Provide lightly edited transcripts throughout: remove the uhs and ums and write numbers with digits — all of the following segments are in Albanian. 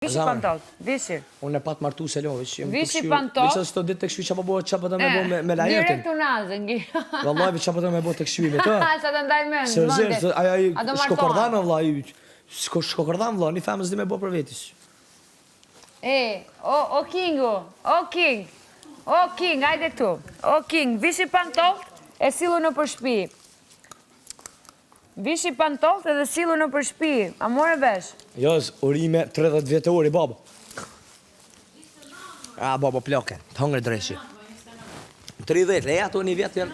Vishi pantolt, vishi. Unë e pat martu se lo, Vishi pantolt. Vishi s'to ditë të këshvi që po do me bo me lajetin. Direkt të nazën, Wallahi që po do me bo të këshvi me të. Sa të ndaj me në mëndet. Ai shkokordan valla, shkokordan valla, një femës dhe me bo për vetis. O Kingu, o King, hajde tu. O King, vishi pantolt e silu në për shpi. Vishi pantolt edhe silu në për shpi. A more vesh? Jos, urime 30 vjetëori, baba. Baba, plake, të hongre dreshi. 30, e ato një vjetë janë...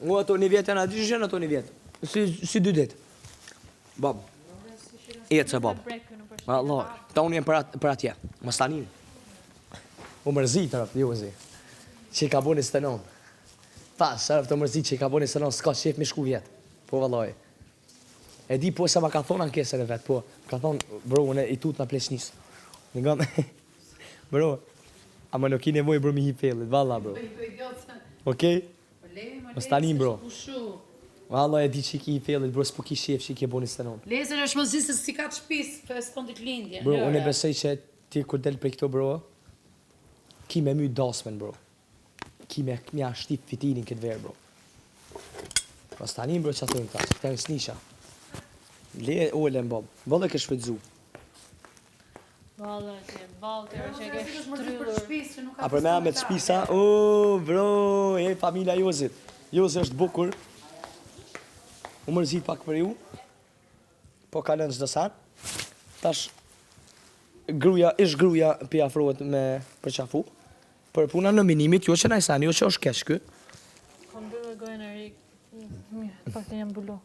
Ngo ato një vjetë janë, a dy shënë ato një vjetë. Si 2 ditë. Baba. Jetë se baba. Allah, ta unë jenë për atje. Më stanin. U mërzit, rëpë, ju zi. Që i ka bo një stenon. Ta, shërëf të mërzit që i ka bo një stenon, s'ka qef me shku vjetë. Po vallaj. E di po se ma ka thonë ankesën e vetë, po. Ka thonë, bro, unë i tut në pleçnis. Në nga me... Bro, a më nuk i nevoj, bro, mi hi pellit, valla, bro. Okej? Më stanim, bro. Valla, e di që i ki hi pellit, bro, s'po ki shef që i ki e bo një stenon. Lezer është më zisë si ka të shpis, për e s'kon të lindje. Bro, unë e besoj që ti kur del për këto, bro, ki me my dasmen, bro. Ki me mja shtip fitinin këtë verë, bro. Pas tani, bro, që atë në tasë, të në snisha. Le ole në bob, vëllë e ke shpëtzu. Vëllë që ke shtryllur. A për me me të shpisa, bro, familja Jozit. Jozit është bukur. U mërzit pak për ju. Po kalën çdo san. Tash, ish gruja pi afrohet me përqafu. Për puna në minimit, jo që na i sani, jo që është kesh kë. Këndurë gojnë e rik. Pak të jam bulo.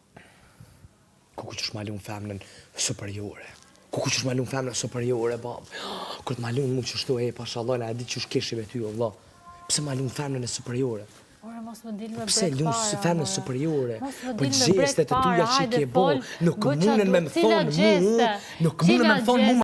Kuku që shmalun femnën superiore. Kuku që shmalun femnën superiore, bab. Kër të malun mu që shtu pashallah, e di që shkeshi me ty, Allah. Pse malun femnën e superiore? Ore, mos më dilë me brek Pse lun femnën superiore? Për dilë me brek gjestet e tuja që i ke bo, nuk fol, munen me më thonë mu, nuk munen me më thonë mu,